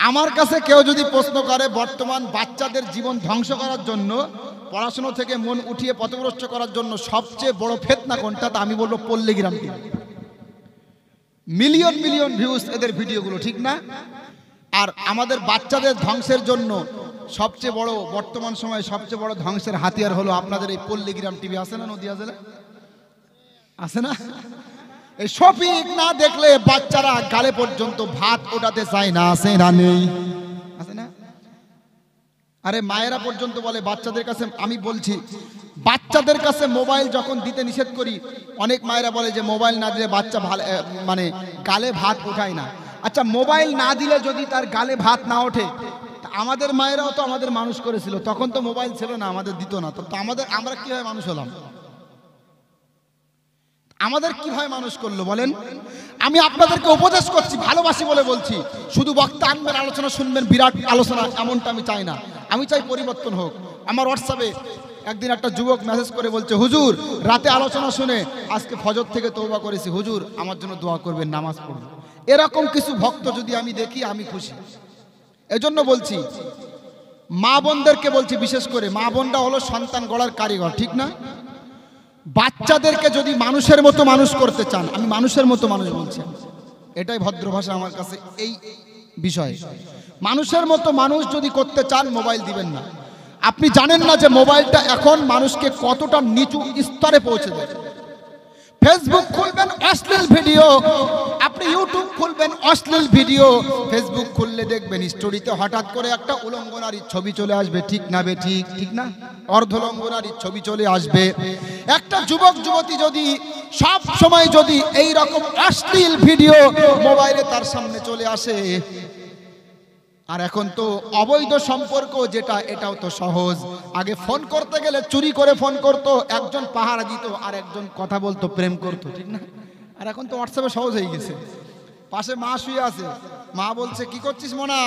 আমার কাছে কেউ যদি প্রশ্ন করে বর্তমান বাচ্চাদের জীবন ধ্বংস করার জন্য, পড়াশোনা থেকে মন উঠিয়ে পথভ্রষ্ট করার জন্য সবচেয়ে বড় ফিতনা কোনটা, তা আমি বলবো পল্লীগ্রাম টিভি। মিলিয়ন মিলিয়ন ভিউজ এদের ভিডিওগুলো, ঠিক না? আর আমাদের বাচ্চাদের ধ্বংসের জন্য সবচেয়ে বড় বর্তমান সময়ে সবচেয়ে বড় ধ্বংসের হাতিয়ার হলো আপনাদের এই পল্লীগ্রাম টিভি। আছে না নদিয়া জেলা? আছে না? এই শফিক না দেখলে বাচ্চারা গালে পর্যন্ত ভাত ওঠাতে চায় না। আছে না? নেই? আছে না? আরে মায়েরা পর্যন্ত বলে বাচ্চাদের কাছে, আমি বলছি বাচ্চাদের কাছে মোবাইল যখন দিতে নিষেধ করি, অনেক মায়েরা বলে যে মোবাইল না দিলে বাচ্চা ভালো মানে গালে ভাত ওঠায় না। আচ্ছা, মোবাইল না দিলে যদি তার গালে ভাত না ওঠে, আমাদের মায়েরাও তো আমাদের মানুষ করেছিল, তখন তো মোবাইল ছিল না, আমাদের দিত না, তো আমরা কিভাবে মানুষ হলাম? আমাদের কিভাবে মানুষ করলো বলেন? আমি আপনাদেরকে উপদেশ করছি, ভালোবাসি বলে বলছি। শুধু বক্তা আনবেন, আলোচনা শুনবেন, বিরাট আলোচনা, এমনটা আমি চাই না। আমি চাই পরিবর্তন হোক। আমার হোয়াটসঅ্যাপে একদিন একটা যুবক মেসেজ করে বলছে, হুজুর রাতে আলোচনা শুনে আজকে ফজর থেকে তওবা করেছি, হুজুর আমার জন্য দোয়া করবেন, নামাজ পড়ব। এরকম কিছু ভক্ত যদি আমি দেখি আমি খুশি। এজন্য বলছি, মা বোনদেরকে বলছি, বিশেষ করে মা বোনরা হলো সন্তান গড়ার কারিগর, ঠিক না? বাচ্চাদেরকে যদি মানুষের মতো মানুষ করতে চান, আমি মানুষের মতো মানুষ বলছি, এটাই ভদ্র ভাষা আমার কাছে। এই বিষয়ে মানুষের মতো মানুষ যদি করতে চান, মোবাইল দিবেন না। আপনি জানেন না যে মোবাইলটা এখন মানুষকে কতটা নিচু স্তরে পৌঁছে দেয়। ফেসবুক খুলবেন অশ্লীল ভিডিও, আপনি ইউটিউব খুলবেন অশ্লীল ভিডিও, ফেসবুক খুললে দেখবেন স্টোরিতে হঠাৎ করে একটা উলঙ্গনারীর ছবি চলে আসবে, ঠিক না বে ঠিক? ঠিক না? অর্ধলঙ্গনারীর ছবি চলে আসবে। একটা যুবক যুবতী যদি সব সময় যদি এই রকম অশ্লীল ভিডিও মোবাইলে তার সামনে চলে আসে, আর এখন তো অবৈধ সম্পর্ক যেটা, এটাও তো সহজ। আগে ফোন করতে গেলে চুরি করে ফোন করতো, একজন পাহারা দিত আর একজন কথা বলতো, প্রেম করতো, ঠিক না? আর এখন তো হোয়াটসঅ্যাপে সহজ হয়ে গেছে। পাশে মা শুয়ে আছে, মা বলছে কি করছিস মোনা?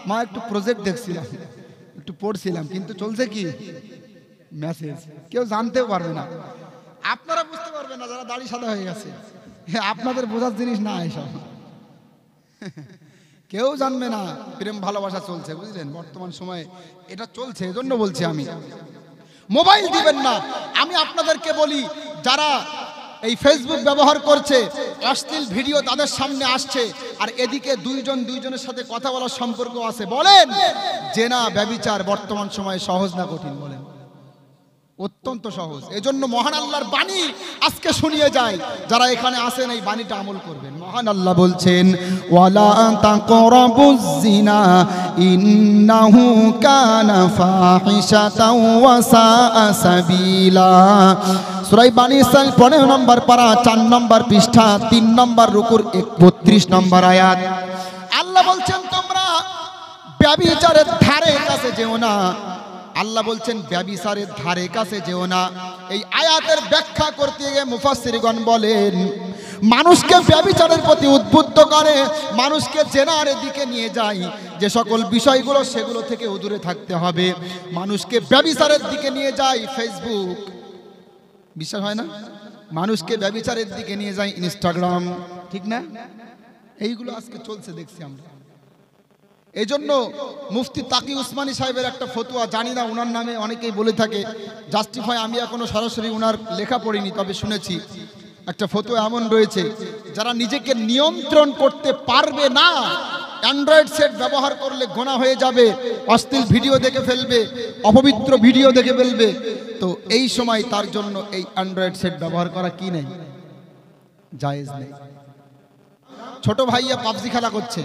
মা একটু প্রজেক্ট দেখছিলাম, একটু পড়ছিলাম, কিন্তু চলছে কি মেসেজ, কেউ জানতেও পারবে না। আপনারা বুঝতে পারবেন না যারা দাড়ি সাদা হয়ে গেছে, আপনাদের বোঝার জিনিস না এসব, কেউ জানবে না। প্রেম ভালোবাসা চলছে, বুঝলেন? বর্তমান সময়ে এটা চলছে, এজন্য বলছি আমি মোবাইল দিবেন না। আমি আপনাদেরকে বলি, যারা এই ফেসবুক ব্যবহার করছে, অশ্লীল ভিডিও তাদের সামনে আসছে, আর এদিকে দুইজনের সাথে কথা বলার সম্পর্ক আছে, বলেন জেনা ব্যভিচার বর্তমান সময়ে সহজ না কঠিন? বলেন, অত্যন্ত সহজ। এজন্য মহান আল্লাহর বাণী আজকে শুনিয়ে যায়, যারা এখানে আসেন এই বাণীটা আমল করবেন। মহান আল্লাহ বলছেন, ওয়ালা তাকরাবুজ জিনা ইন্নাহু কানা ফাহিশাতাও ওয়া সাআ সাবিলা। সূরা বানী ইসরাঈল 15 নম্বর পারা, 4 নম্বর পৃষ্ঠা, 3 নম্বর রুকুর 32 নম্বর আয়াত। আল্লাহ বলছেন, তোমরা ব্যভিচারের ধারে কাছে যেও না। আল্লাহ বলছেন ব্যভিচারের ধারে কাছে যেও না। এই আয়াতের ব্যাখ্যা করতে গিয়ে মুফাসসিরগণ বলেন, মানুষকে ব্যভিচারের প্রতি উদ্বুদ্ধ করে, মানুষকে জেনার দিকে নিয়ে যায়, যে সকল বিষয়গুলো সেগুলো থেকে দূরে থাকতে হবে। মানুষকে ব্যভিচারের দিকে নিয়ে যায় ফেসবুক, বিশ্বাস হয় না? মানুষকে ব্যভিচারের দিকে নিয়ে যায় ইনস্টাগ্রাম, ঠিক না? এইগুলো আজকে চলছে, দেখছি আমরা। এই জন্য মুফতি তাকি উসমানী সাহেবের একটা ফতোয়া, জানি না ওনার নামে অনেকেই বলে থাকে জাস্টিফাই, আমি এখনো সরাসরি ওনার লেখা পড়িনি, তবে শুনেছি একটা ফতোয়া এমন রয়েছে, যারা নিজেকে নিয়ন্ত্রণ করতে পারবে না, অ্যান্ড্রয়েড সেট ব্যবহার করলে গোনা হয়ে যাবে, অশ্লীল ভিডিও দেখে ফেলবে, অপবিত্র ভিডিও দেখে ফেলবে, তো এই সময় তার জন্য এই অ্যান্ড্রয়েড সেট ব্যবহার করা কি নেই, জায়েজ নেই। ছোট ভাইয়া পাবজি খেলা করছে,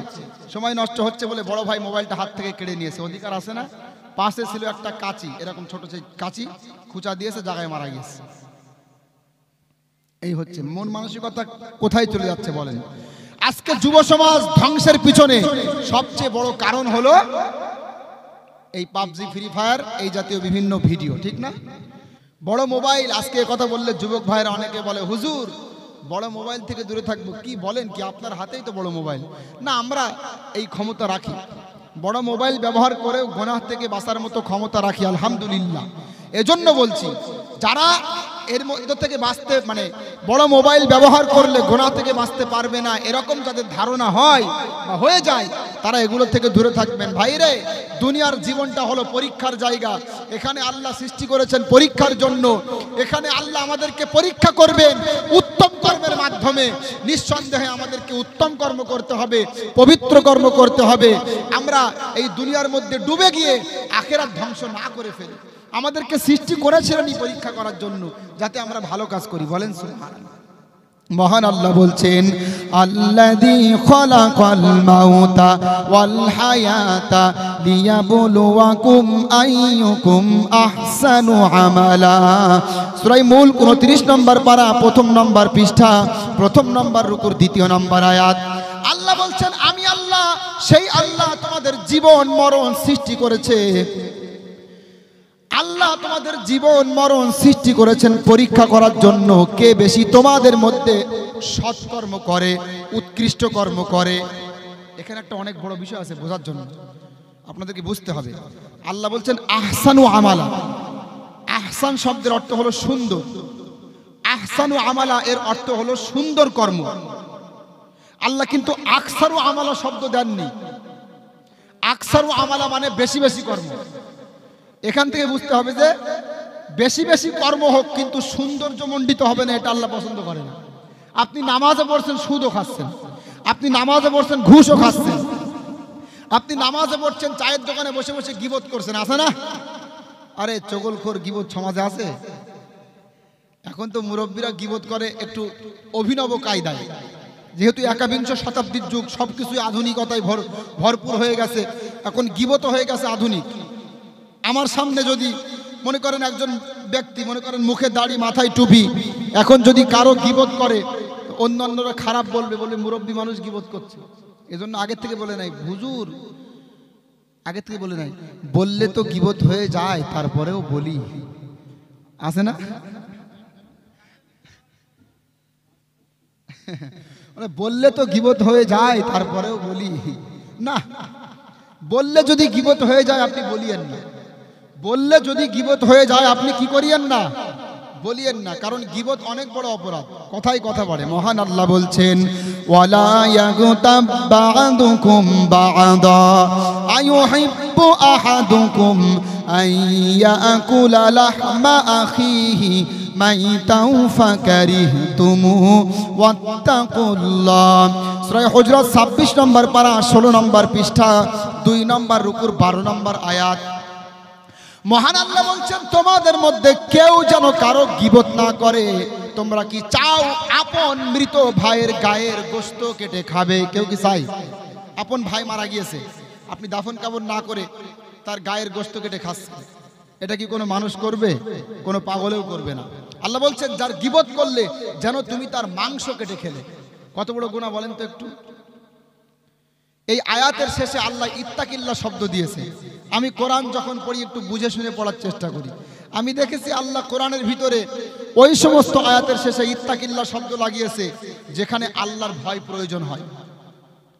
সময় নষ্ট হচ্ছে বলে বড় ভাই মোবাইলটা হাত থেকে কেড়ে নিয়েছে, অধিকার আছে না? পাশে ছিল একটা কাঁচি, এরকম ছোট কাঁচি, খুঁচা দিয়েছে, জায়গায় মারা গেছে। এই হচ্ছে মন মানসিকতা, কোথায় চলে যাচ্ছে বলেন? আজকে যুব সমাজ ধ্বংসের পিছনে সবচেয়ে বড় কারণ হলো এই পাবজি, ফ্রি ফায়ার, এই জাতীয় বিভিন্ন ভিডিও, ঠিক না? বড় মোবাইল, আজকে কথা বললে যুবক ভাইরা অনেকে বলে, হুজুর বড় মোবাইল থেকে দূরে থাকবো। কি বলেন, কি আপনার হাতেই তো বড় মোবাইল? না, আমরা এই ক্ষমতা রাখি, বড় মোবাইল ব্যবহার করে গুনাহ থেকে বাঁচার মতো ক্ষমতা রাখি, আলহামদুলিল্লাহ। এজন্য বলছি, যারা এর মধ্যে থেকে বাঁচতে মানে বড় মোবাইল ব্যবহার করলে গুনাহ থেকে বাঁচতে পারবে না, এরকম যাদের ধারণা হয় বা হয়ে যায় তারা এগুলো থেকে দূরে থাকবেন। ভাইরে, দুনিয়ার জীবনটা হলো পরীক্ষার জায়গা। এখানে আল্লাহ সৃষ্টি করেছেন পরীক্ষার জন্য। এখানে আল্লাহ আমাদেরকে পরীক্ষা করবেন উত্তম কর্মের মাধ্যমে। নিঃসন্দেহে আমাদেরকে উত্তম কর্ম করতে হবে, পবিত্র কর্ম করতে হবে। আমরা এই দুনিয়ার মধ্যে ডুবে গিয়ে আখিরাত ধ্বংস না করে ফেলি। আমাদেরকে সৃষ্টি করেছিলেন এই পরীক্ষা করার জন্য, যাতে আমরা ভালো কাজ করি। বলেন সুবহানাল্লাহ। মহান আল্লাহ বলছেন, আল্লাযী খালাকাল মাউতা ওয়াল হায়াতা লিয়াবলুয়াকুম আইয়ুকুম আহসানু আমালা। সূরা মুলক 29 নম্বর পারা, 1 নম্বর পৃষ্ঠা, 1 নম্বর রুকুর 2 নম্বর আয়াত। আল্লাহ বলছেন, আমি আল্লাহ, সেই আল্লাহ তোমাদের জীবন মরণ সৃষ্টি করেছে। আল্লাহ তোমাদের জীবন মরণ সৃষ্টি করেছেন পরীক্ষা করার জন্য, কে বেশি তোমাদের মধ্যে সৎকর্ম করে, উৎকৃষ্ট কর্ম করে। এখানে একটা অনেক বড় বিষয় আছে বোঝার জন্য, আপনাদেরকে বুঝতে হবে। আল্লাহ বলছেন আহসানু আমালা। আহসান শব্দের অর্থ হলো সুন্দর। আহসানু আমালা এর অর্থ হলো সুন্দর কর্ম। আল্লাহ কিন্তু আকসারু আমালা শব্দ দেননি। আকসারু আমালা মানে বেশি বেশি কর্ম। এখান থেকে বুঝতে হবে যে বেশি বেশি কর্ম হোক, কিন্তু সৌন্দর্যমণ্ডিত হবে না, এটা আল্লাহ পছন্দ করে না। আপনি নামাজে পড়ছেন, সুদও খাচ্ছেন। আপনি নামাজে পড়ছেন, ঘুষও খাচ্ছেন। আপনি নামাজে পড়ছেন, চায়ের দোকানে বসে বসে গীবত করছেন, আছে না? আরে চগলখোর গীবত সমাজে আছে। এখন তো মুরব্বীরা গীবত করে একটু অভিনব কায়দায়, যেহেতু 21 শতাব্দীর যুগ, সবকিছু আধুনিকতায় ভরপুর হয়ে গেছে। এখন গীবত হয়ে গেছে আধুনিক। আমার সামনে যদি মনে করেন একজন ব্যক্তি, মনে করেন মুখে দাড়ি, মাথায় টুপি, এখন যদি কারো গীবত করে, অন্যান্যরা খারাপ বলবে, বলবে মুরব্বী মানুষ গীবত করছে। এজন্য আগে থেকে বলে নাই, হুজুর আগে থেকে বলে নাই, বললে তো গীবত হয়ে যায়, তারপরেও বলি, আছে না? বললে তো গীবত হয়ে যায়, তারপরেও বলি না। বললে যদি গীবত হয়ে যায় আপনি বলিয়েন না। বললে যদি গীবত হয়ে যায় আপনি কি করিয়েন না, বলিয়েন না। কারণ গীবত অনেক বড় অপরাধ, কথাই কথা বলে। মহান আল্লাহ বলছেন, ওয়ালা ইয়াগতাব বা'দুকুম বা'দা আইয়ুহিব্বু আহাদুকুম আইয়াকুলা লাহমা আখিহি মাইতাও ফাকারিহতুমু ওয়াত্তাকুল্লাহ। সূরা হুজরাত 26 নম্বর পারা, 16 নম্বর পৃষ্ঠা, 2 নম্বর রুকুর 12 নম্বর আয়াত। মহান আল্লাহ বলছেন, তোমাদের মধ্যে কেউ যেন কারো গীবত না করে। তোমরা কি চাও আপন মৃত ভাইয়ের গায়ের গোশত কেটে খাবে? কেউ কি চাই? আপন ভাই মারা গিয়েছে, আপনি দাফন কাফন না করে তার গায়ের গোশত কেটে খাচ্ছেন, এটা কি কোনো মানুষ করবে? কোনো পাগলেও করবে না। আল্লাহ বলছেন, যার গীবত করলে যেন তুমি তার মাংস কেটে খেলে। কত বড় গুনাহ বলেন তো একটু। এই আয়াতের শেষে আল্লাহ ইত্তাকিল্লাহ শব্দ দিয়েছে। আমি কোরআন যখন পড়ি একটু বুঝে শুনে পড়ার চেষ্টা করি। আমি দেখেছি আল্লাহ কোরআনের ভিতরে ওই সমস্ত আয়াতের শেষে ইত্তাকিল্লাহ শব্দ লাগিয়েছে যেখানে আল্লাহর ভয় প্রয়োজন হয়।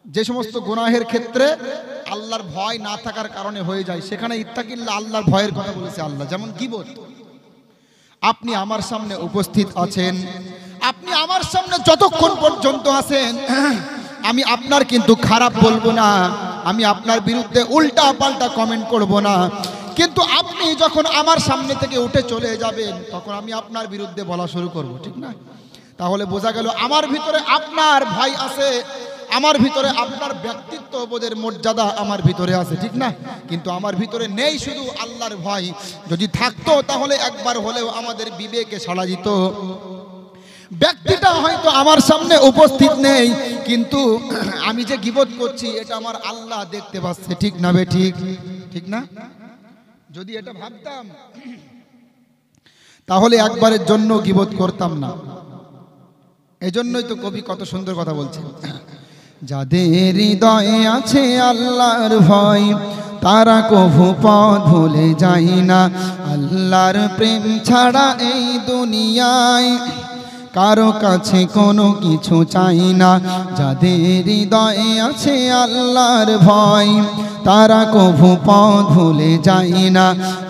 যে সমস্ত গুনাহের ক্ষেত্রে আল্লাহর ভয় না থাকার কারণে হয়ে যায়, সেখানে ইত্তাকিল্লাহ আল্লাহর ভয়ের কথা বলেছে আল্লাহ। যেমন গীবত। আপনি আমার সামনে উপস্থিত আছেন, আপনি আমার সামনে যতক্ষণ পর্যন্ত আছেন, আমি আপনার কিন্তু খারাপ বলবো না, আমি আপনার বিরুদ্ধে উল্টা পাল্টা কমেন্ট করব না। কিন্তু আপনি যখন আমার সামনে থেকে উঠে চলে যাবেন, তখন আমি আপনার বিরুদ্ধে বলা শুরু করব, ঠিক না? তাহলে বোঝা গেল আমার ভিতরে আপনার ভয় আছে, আমার ভিতরে আপনার ব্যক্তিত্ব বোধের মর্যাদা আমার ভিতরে আছে, ঠিক না? কিন্তু আমার ভিতরে নেই শুধু আল্লাহর ভয়। যদি থাকতো তাহলে একবার হলেও আমাদের বিবেকে সাড়া দিত। ব্যক্তিটা হয়তো আমার সামনে উপস্থিত নেই, কিন্তু আমি যে গীবত করছি এটা আমার আল্লাহ দেখতে পাচ্ছে, ঠিক না বে ঠিক? ঠিক না? যদি এটা ভাবতাম তাহলে একবারের জন্য গীবত করতাম না। এজন্যই তো কবি কত সুন্দর কথা বলছেন, যাদের হৃদয়ে আছে আল্লাহর ভয় তারা কভু পথ ভুলে যায় না। আল্লাহর প্রেম ছাড়া এই দুনিয়ায় কারো কাছে কোনো কিছু চাই না। যাদের হৃদয়ে আছে আল্লাহর ভয়, তারা কভু পথ ভুলে যায় না।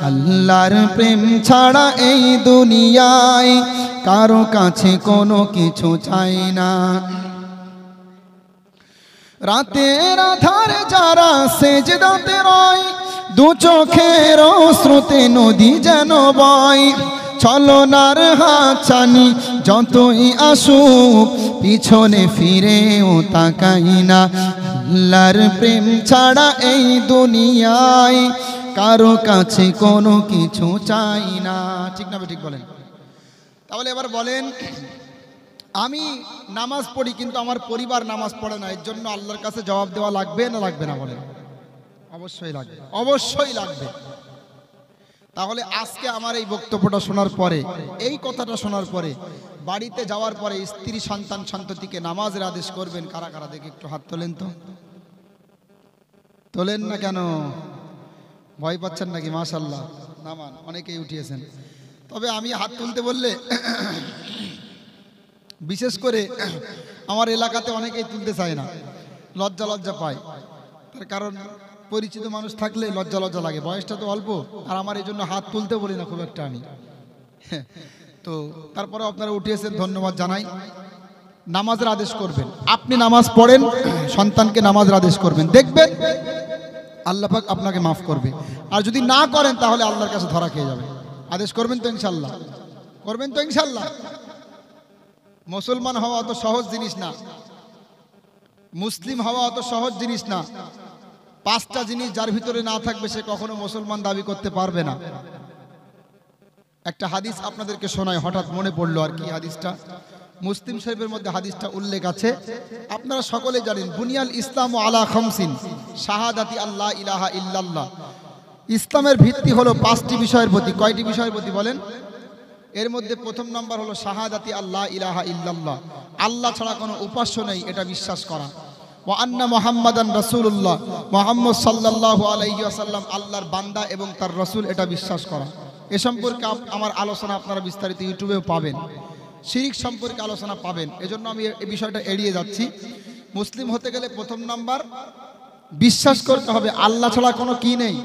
আল্লাহর প্রেম ছাড়া এই দুনিয়ায় কারো কাছে কোনো কিছু চাই না। রাতের আধারে যারা সেজদাতে রয়, দু চোখের অশ্রুতে নদী যেন বয়। ছলনার হাতছানি যতই আসুক, পিছনে ফিরেও তাকাই না। আল্লাহর প্রেম ছাড়া এই দুনিয়ায় কারো কাছে কোনো কিছু চাই না। ঠিক না ঠিক বলেন? তাহলে এবার বলেন, আমি নামাজ পড়ি কিন্তু আমার পরিবার নামাজ পড়ে না, এর জন্য আল্লাহর কাছে জবাব দেওয়া লাগবে না লাগবে না? বলেন। অবশ্যই লাগবে, অবশ্যই লাগবে। তাহলে আজকে আমার এই বক্তব্যটা শোনার পরে, এই কথাটা শোনার পরে, বাড়িতে যাওয়ার পরে স্ত্রী সন্তান সন্ততিকে নামাজের আদেশ করবেন কারা কারা? দেখে একটু হাত তোলেন তো। তোলেন না কেন? ভয় পাচ্ছেন নাকি? মাশাআল্লাহ, নামান, অনেকেই উঠিয়েছেন। তবে আমি হাত তুলতে বললে বিশেষ করে আমার এলাকাতে অনেকেই তুলতে চায় না, লজ্জা লজ্জা পায়। তার কারণ পরিচিত মানুষ থাকলে লজ্জা লজ্জা লাগে, বয়সটা তো অল্প, আর আমার এই জন্য হাত তুলতে বলি না খুব একটা আমি। তো তারপরে আপনারা উঠিয়েছেন, ধন্যবাদ জানাই। নামাজের আদেশ করবেন, আপনি নামাজ পড়েন, সন্তানকে নামাজের আদেশ করবেন, দেখবেন আল্লাহ পাক আপনাকে মাফ করবে। আর যদি না করেন তাহলে আল্লাহর কাছে ধরা খেয়ে যাবে। আদেশ করবেন তো ইনশাল্লাহ? করবেন তো ইনশাল্লাহ? মুসলমান হওয়া অত সহজ জিনিস না, মুসলিম হওয়া অত সহজ জিনিস না। 5টা জিনিস যার ভিতরে না থাকবে সে কখনো মুসলমান দাবি করতে পারবে না। একটা হাদিস আপনাদেরকে শোনায়, হঠাৎ মনে পড়লো আর কি। হাদিসটা মুসলিম শরীফের মধ্যে হাদিসটা উল্লেখ আছে, আপনারা সকলে জানেন। বুনিয়াল ইসলামু আলা খামসিন শাহাদাতি আল্লাহ ইলাহা ইল্লাল্লাহ। ইসলামের ভিত্তি হলো 5টি বিষয়ের প্রতি। কয়টি বিষয়ের প্রতি বলেন? এর মধ্যে প্রথম নাম্বার হলো শাহাদাতি আল্লাহ ইলাহা ইল্লাল্লাহ, আল্লাহ ছাড়া কোনো উপাস্য নেই এটা বিশ্বাস করা। ওয়া আন্না মুহাম্মাদান রাসূলুল্লাহ, মুহাম্মদ সাল্লাল্লাহু আলাইহি ওয়াসাল্লাম আল্লাহর বান্দা এবং তার রাসূল এটা বিশ্বাস করা। এ সম্পর্কে আমার আলোচনা আপনারা বিস্তারিত ইউটিউবেও পাবেন। শিরক সম্পর্কে আলোচনা পাবেন, এজন্য আমি এই বিষয়টা এড়িয়ে যাচ্ছি। মুসলিম হতে গেলে প্রথম নাম্বার বিশ্বাস করতে হবে আল্লাহ ছাড়া কোনো কি নেই,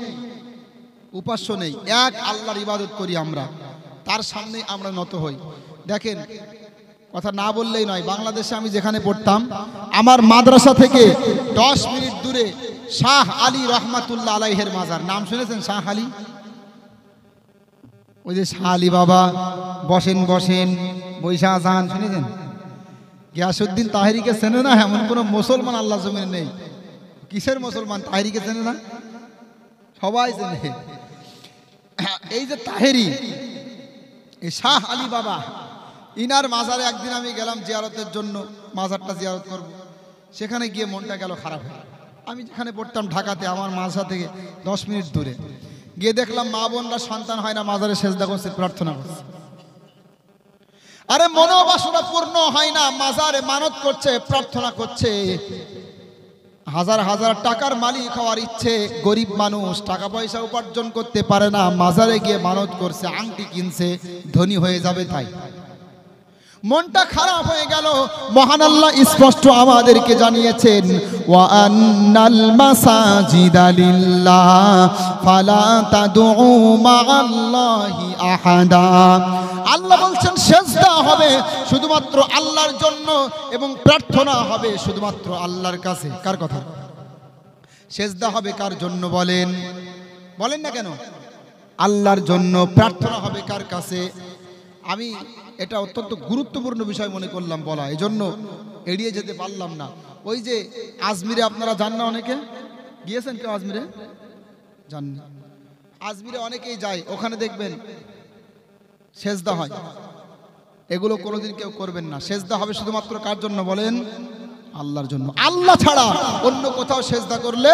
উপাস্য নেই। এক আল্লাহর ইবাদত করি আমরা, তার সামনে আমরা নত হই। দেখেন, কথা না বললেই নয়, বাংলাদেশে আমি যেখানে পড়তাম, আমার মাদ্রাসা থেকে 10 মিনিট দূরে শাহ আলী রহমাতুল্লাহ আলাইহের মাজার। নাম শুনেছেন শাহ আলী? ওই যে শাহ আলী বাবা বসেন বসেন বৈশা আজান, শুনেছেন? গিয়াসউদ্দিন তাহেরিকে চেনে না এমন কোন মুসলমান আল্লাহ জমিনে নেই। কিসের মুসলমান? তাহেরিকে চেনে না? সবাই চেনে। এই যে তাহেরি, এই শাহ আলী বাবা, ইনার মাজারে একদিন আমি গেলাম জিয়ারতের জন্য, মাজারটা জিয়ারত করব। সেখানে গিয়ে মনটা গেল খারাপ হয়ে। আমি যেখানে পড়তাম ঢাকাতে, আমার মাদ্রাসা থেকে 10 মিনিট দূরে গিয়ে দেখলাম মা বোনরা সন্তান হয় না, মাজারে সেজদা করছে, প্রার্থনা করছে। আরে মনোবাসনা পূর্ণ হয় না, মাজারে মানত করছে, প্রার্থনা করছে। হাজার হাজার টাকার মালিক হওয়ার ইচ্ছে, গরিব মানুষ টাকা পয়সা উপার্জন করতে পারে না, মাজারে গিয়ে মানত করছে, আংটি কিনছে, ধনী হয়ে যাবে তাই। মনটা খারাপ হয়ে গেল। মহান আল্লাহ স্পষ্ট আমাদেরকে জানিয়েছেন, ওয়া আন্নাল মাসাজিদা লিল্লাহ ফালা তাদউ মা'আল্লাহি আহাদা। আল্লাহ বলছেন সেজদা হবে শুধুমাত্র আল্লাহর জন্য এবং প্রার্থনা হবে শুধুমাত্র আল্লাহর কাছে। কার কথা? সেজদা হবে কার জন্য বলেন? বলেন না কেন? আল্লাহর জন্য। প্রার্থনা হবে কার কাছে? আমি এটা অত্যন্ত গুরুত্বপূর্ণ বিষয় মনে করলাম বলা, এজন্য এড়িয়ে যেতে পারলাম না। ওই যে আজমিরে আপনারা যান না? অনেকে গিয়েছেন? কেউ আজমিরে যান না? আজমিরে অনেকেই যায়, ওখানে দেখবেন সেজদা হয়। এগুলো কোনোদিন কেউ করবেন না। সেজদা হবে শুধুমাত্র কার জন্য বলেন? আল্লাহর জন্য। আল্লাহ ছাড়া অন্য কোথাও সেজদা করলে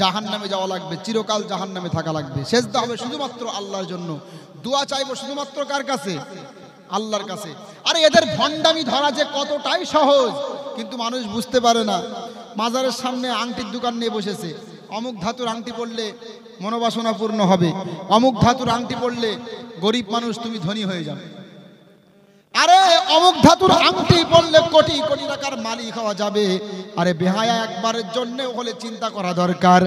জাহান্নামে যাওয়া লাগবে, চিরকাল জাহান্নামে থাকা লাগবে। সেজদা হবে শুধুমাত্র আল্লাহর জন্য। দোয়া চাইবো শুধুমাত্র কার কাছে? আল্লাহর কাছে। আরে এদের ভণ্ডামি ধরা যে কতটাই সহজ, কিন্তু মানুষ বুঝতে পারে না। মাজারের সামনে আংটির দোকান নিয়ে বসেছে, অমুক ধাতুর আংটি পড়লে মনোবাসনা পূর্ণ হবে, অমুক ধাতুর আংটি পড়লে গরিব মানুষ তুমি ধনী হয়ে যাবে। আরে অমুক ধাতুর আংটি পরলে কোটি কোটি টাকার মালিক হওয়া যাবে। আরে বেহায়া একবারের জন্য হলে চিন্তা করা দরকার।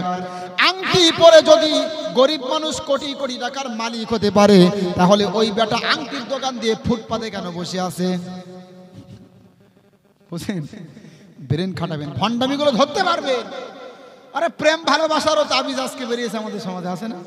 আংটি পরে যদি গরিব মানুষ কোটি কোটি টাকার মালিক হতে পারে, তাহলে ওই বেটা আংটির দোকান দিয়ে ফুটপাতে কেন বসে আছে? বুঝছেন? ব্রেন খাটাবেন, ভণ্ডামিগুলো ধরতে পারবেন। আরে প্রেম ভালোবাসারও তাবিজ আজকে বেরিয়েছে আমাদের সমাজে, আছে না?